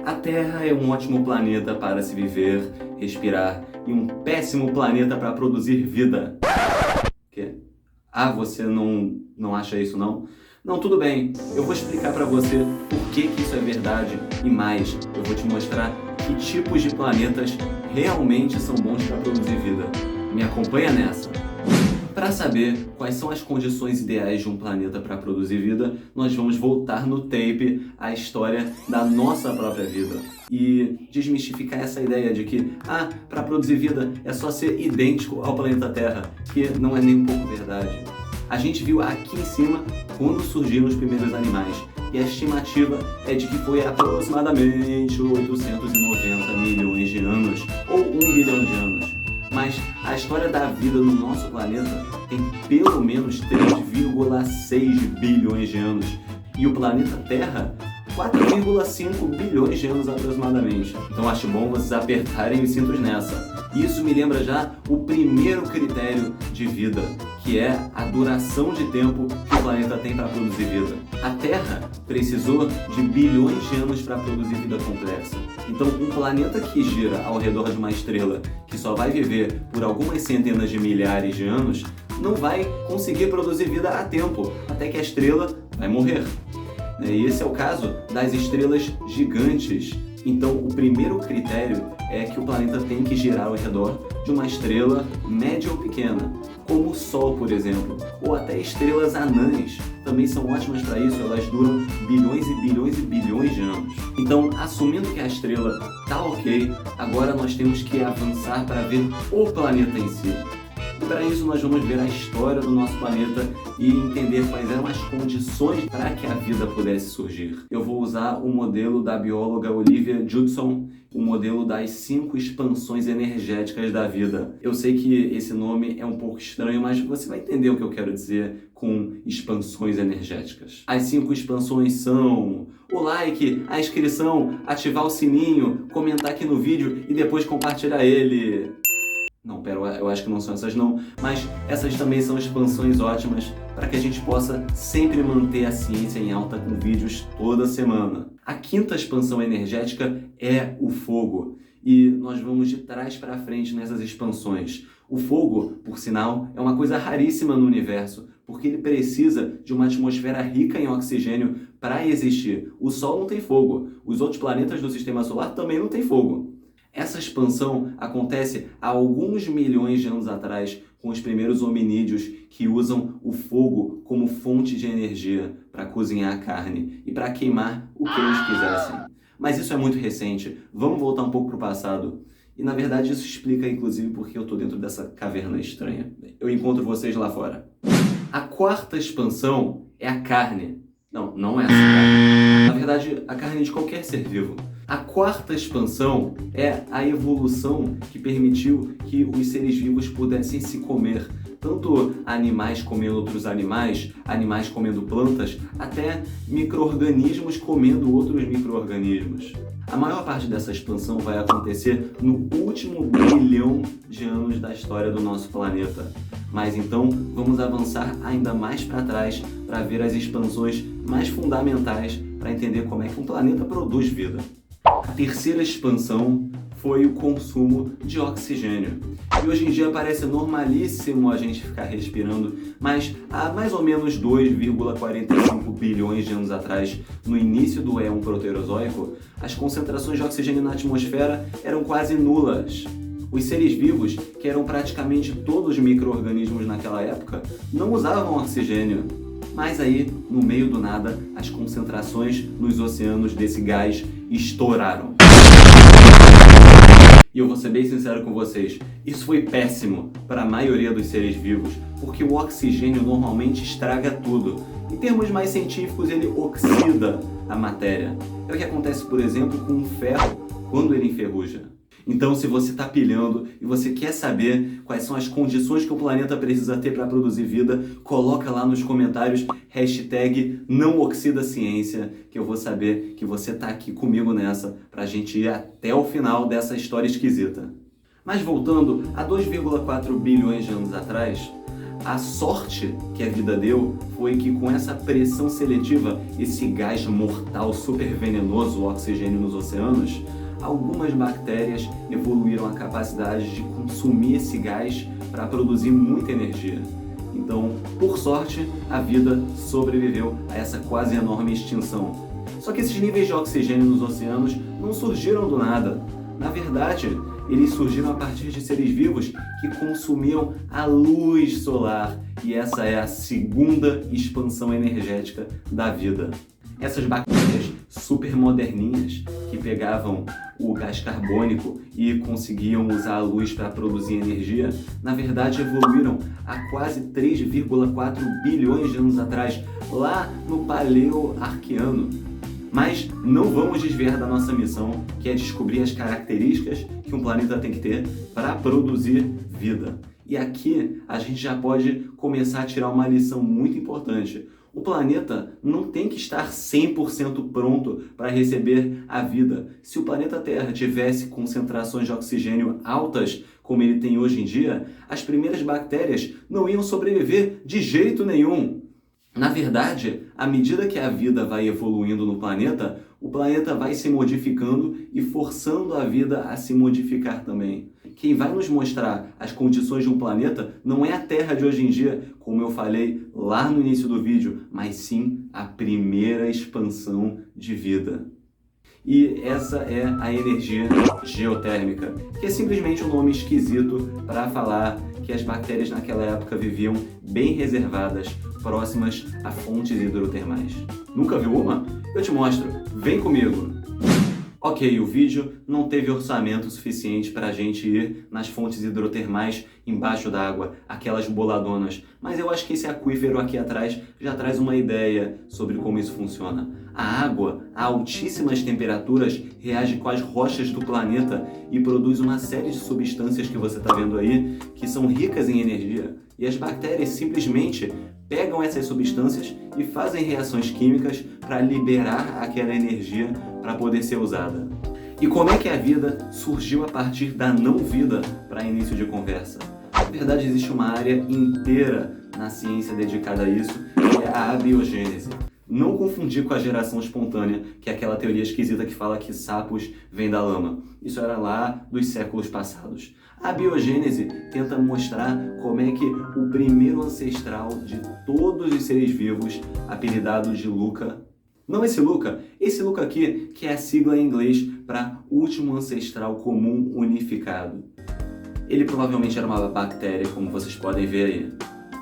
A Terra é um ótimo planeta para se viver, respirar e um péssimo planeta para produzir vida. Quê? Ah, você não acha isso não? Não, tudo bem. Eu vou explicar para você por que isso é verdade e mais, eu vou te mostrar que tipos de planetas realmente são bons para produzir vida. Me acompanha nessa. Para saber quais são as condições ideais de um planeta para produzir vida, nós vamos voltar no tape à história da nossa própria vida e desmistificar essa ideia de que, para produzir vida é só ser idêntico ao planeta Terra, que não é nem um pouco verdade. A gente viu aqui em cima quando surgiram os primeiros animais e a estimativa é de que foi aproximadamente 890 milhões de anos ou 1 bilhão de anos. Mas a história da vida no nosso planeta tem pelo menos 3,6 bilhões de anos e o planeta Terra 4,5 bilhões de anos aproximadamente. Então acho bom vocês apertarem os cintos nessa. Isso me lembra já o primeiro critério de vida, que é a duração de tempo que o planeta tem para produzir vida. A Terra precisou de bilhões de anos para produzir vida complexa. Então, um planeta que gira ao redor de uma estrela que só vai viver por algumas centenas de milhares de anos não vai conseguir produzir vida a tempo, até que a estrela vai morrer. E esse é o caso das estrelas gigantes. Então, o primeiro critério é que o planeta tem que girar ao redor de uma estrela média ou pequena, como o Sol, por exemplo, ou até estrelas anãs, também são ótimas para isso, elas duram bilhões e bilhões e bilhões de anos. Então, assumindo que a estrela está ok, agora nós temos que avançar para ver o planeta em si. E para isso nós vamos ver a história do nosso planeta e entender quais eram as condições para que a vida pudesse surgir. Eu vou usar o modelo da bióloga Olivia Judson, o modelo das 5 expansões energéticas da vida. Eu sei que esse nome é um pouco estranho, mas você vai entender o que eu quero dizer com expansões energéticas. As 5 expansões são o like, a inscrição, ativar o sininho, comentar aqui no vídeo e depois compartilhar ele. Não, pera, eu acho que não são essas não, mas essas também são expansões ótimas para que a gente possa sempre manter a ciência em alta com vídeos toda semana. A 5ª expansão energética é o fogo e nós vamos de trás para frente nessas expansões. O fogo, por sinal, é uma coisa raríssima no universo, porque ele precisa de uma atmosfera rica em oxigênio para existir. O Sol não tem fogo, os outros planetas do Sistema Solar também não têm fogo. Essa expansão acontece há alguns milhões de anos atrás com os primeiros hominídeos que usam o fogo como fonte de energia para cozinhar a carne e para queimar o que eles quisessem. Mas isso é muito recente, vamos voltar um pouco para o passado. E na verdade isso explica inclusive porque eu estou dentro dessa caverna estranha. Eu encontro vocês lá fora. A 4ª expansão é a carne. Não é essa carne. Na verdade, a carne de qualquer ser vivo. A 4ª expansão é a evolução que permitiu que os seres vivos pudessem se comer. Tanto animais comendo outros animais, animais comendo plantas, até micro-organismos comendo outros micro-organismos. A maior parte dessa expansão vai acontecer no último bilhão de anos da história do nosso planeta. Mas então vamos avançar ainda mais para trás para ver as expansões mais fundamentais para entender como é que um planeta produz vida. A 3ª expansão foi o consumo de oxigênio. E hoje em dia parece normalíssimo a gente ficar respirando, mas há mais ou menos 2,45 bilhões de anos atrás, no início do éon proterozoico, as concentrações de oxigênio na atmosfera eram quase nulas. Os seres vivos, que eram praticamente todos micro-organismos naquela época, não usavam oxigênio. Mas aí, no meio do nada, as concentrações nos oceanos desse gás estouraram. E eu vou ser bem sincero com vocês, isso foi péssimo para a maioria dos seres vivos, porque o oxigênio normalmente estraga tudo. Em termos mais científicos, ele oxida a matéria. É o que acontece, por exemplo, com o ferro quando ele enferruja. Então, se você está pilhando e você quer saber quais são as condições que o planeta precisa ter para produzir vida, coloca lá nos comentários #NãoOxidaCiência, que eu vou saber que você está aqui comigo nessa, para a gente ir até o final dessa história esquisita. Mas voltando a 2,4 bilhões de anos atrás, A sorte que a vida deu foi que com essa pressão seletiva, esse gás mortal super venenoso, o oxigênio nos oceanos, algumas bactérias evoluíram a capacidade de consumir esse gás para produzir muita energia. Então, por sorte, a vida sobreviveu a essa quase enorme extinção. Só que esses níveis de oxigênio nos oceanos não surgiram do nada. Na verdade, eles surgiram a partir de seres vivos que consumiam a luz solar, e essa é a segunda expansão energética da vida. Essas bactérias super moderninhas que pegavam o gás carbônico e conseguiam usar a luz para produzir energia, na verdade evoluíram há quase 3,4 bilhões de anos atrás, lá no Paleoarqueano. Mas não vamos desviar da nossa missão, que é descobrir as características que um planeta tem que ter para produzir vida. E aqui a gente já pode começar a tirar uma lição muito importante. O planeta não tem que estar 100% pronto para receber a vida. Se o planeta Terra tivesse concentrações de oxigênio altas, como ele tem hoje em dia, as primeiras bactérias não iam sobreviver de jeito nenhum. Na verdade, à medida que a vida vai evoluindo no planeta, o planeta vai se modificando e forçando a vida a se modificar também. Quem vai nos mostrar as condições de um planeta não é a Terra de hoje em dia, como eu falei lá no início do vídeo, mas sim a primeira expansão de vida. E essa é a energia geotérmica, que é simplesmente um nome esquisito para falar que as bactérias naquela época viviam bem reservadas, próximas a fontes hidrotermais. Nunca viu uma? Eu te mostro, vem comigo! Ok, o vídeo não teve orçamento suficiente para a gente ir nas fontes hidrotermais embaixo d'água, aquelas boladonas, mas eu acho que esse aquífero aqui atrás já traz uma ideia sobre como isso funciona. A água, a altíssimas temperaturas, reage com as rochas do planeta e produz uma série de substâncias que você está vendo aí, que são ricas em energia. E as bactérias simplesmente pegam essas substâncias e fazem reações químicas para liberar aquela energia para poder ser usada. E como é que a vida surgiu a partir da não-vida para início de conversa? Na verdade, existe uma área inteira na ciência dedicada a isso, que é a abiogênese. Não confundir com a geração espontânea, que é aquela teoria esquisita que fala que sapos vêm da lama. Isso era lá dos séculos passados. A biogênese tenta mostrar como é que o primeiro ancestral de todos os seres vivos, apelidado de Luca, não esse Luca aqui, que é a sigla em inglês para último ancestral comum unificado. Ele provavelmente era uma bactéria, como vocês podem ver aí.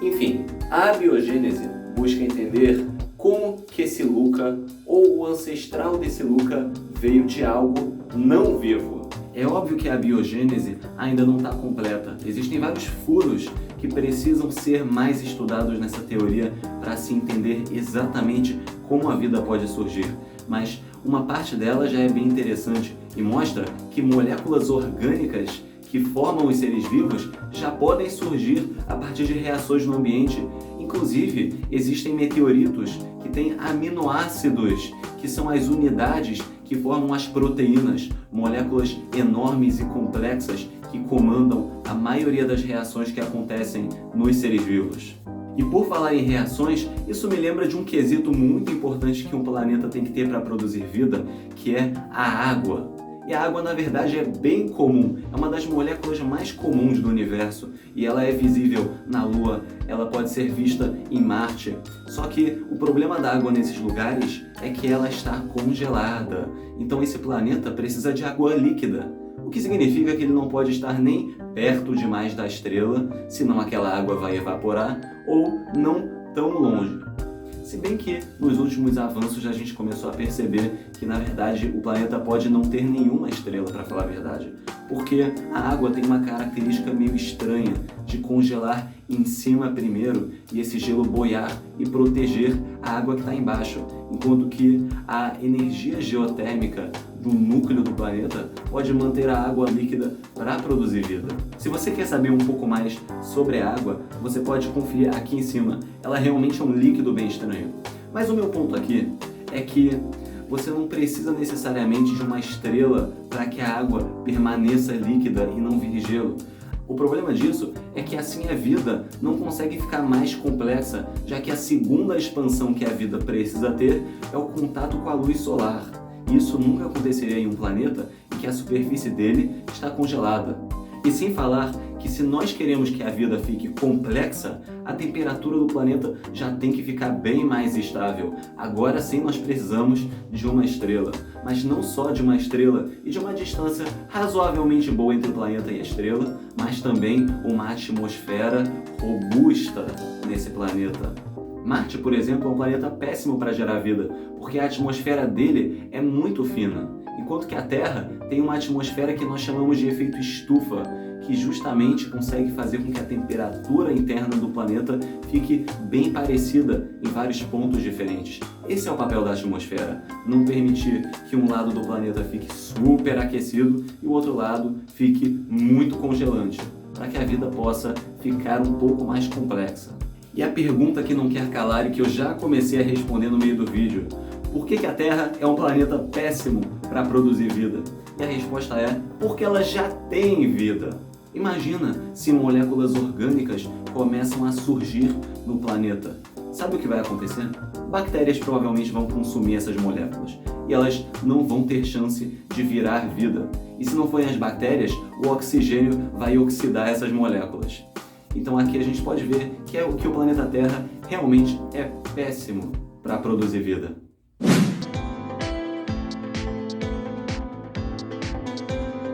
Enfim, a abiogênese busca entender como que esse Luca, ou o ancestral desse Luca, veio de algo não vivo. É óbvio que a biogênese ainda não está completa. Existem vários furos que precisam ser mais estudados nessa teoria para se entender exatamente como a vida pode surgir. Mas uma parte dela já é bem interessante e mostra que moléculas orgânicas que formam os seres vivos já podem surgir a partir de reações no ambiente. Inclusive, existem meteoritos que têm aminoácidos, que são as unidades que formam as proteínas, moléculas enormes e complexas que comandam a maioria das reações que acontecem nos seres vivos. E por falar em reações, isso me lembra de um quesito muito importante que um planeta tem que ter para produzir vida, que é a água. E a água, na verdade, é bem comum, é uma das moléculas mais comuns do universo e ela é visível na Lua, ela pode ser vista em Marte. Só que o problema da água nesses lugares é que ela está congelada, então esse planeta precisa de água líquida, o que significa que ele não pode estar nem perto demais da estrela, senão aquela água vai evaporar, ou não tão longe. Se bem que nos últimos avanços a gente começou a perceber que na verdade o planeta pode não ter nenhuma estrela, para falar a verdade, porque a água tem uma característica meio estranha de congelar em cima primeiro e esse gelo boiar e proteger a água que está embaixo, enquanto que a energia geotérmica do núcleo do planeta pode manter a água líquida para produzir vida. Se você quer saber um pouco mais sobre a água, você pode conferir aqui em cima. Ela realmente é um líquido bem estranho. Mas o meu ponto aqui é que você não precisa necessariamente de uma estrela para que a água permaneça líquida e não vire gelo. O problema disso é que assim a vida não consegue ficar mais complexa, já que a segunda expansão que a vida precisa ter é o contato com a luz solar. Isso nunca aconteceria em um planeta em que a superfície dele está congelada. E sem falar que se nós queremos que a vida fique complexa, a temperatura do planeta já tem que ficar bem mais estável. Agora sim nós precisamos de uma estrela. Mas não só de uma estrela e de uma distância razoavelmente boa entre o planeta e a estrela, mas também uma atmosfera robusta nesse planeta. Marte, por exemplo, é um planeta péssimo para gerar vida, porque a atmosfera dele é muito fina, enquanto que a Terra tem uma atmosfera que nós chamamos de efeito estufa, que justamente consegue fazer com que a temperatura interna do planeta fique bem parecida em vários pontos diferentes. Esse é o papel da atmosfera, não permitir que um lado do planeta fique super aquecido e o outro lado fique muito congelante, para que a vida possa ficar um pouco mais complexa. E a pergunta que não quer calar e que eu já comecei a responder no meio do vídeo: por que a Terra é um planeta péssimo para produzir vida? E a resposta é: porque ela já tem vida. Imagina se moléculas orgânicas começam a surgir no planeta. Sabe o que vai acontecer? Bactérias provavelmente vão consumir essas moléculas e elas não vão ter chance de virar vida. E se não forem as bactérias, o oxigênio vai oxidar essas moléculas. Então aqui a gente pode ver que o planeta Terra realmente é péssimo para produzir vida.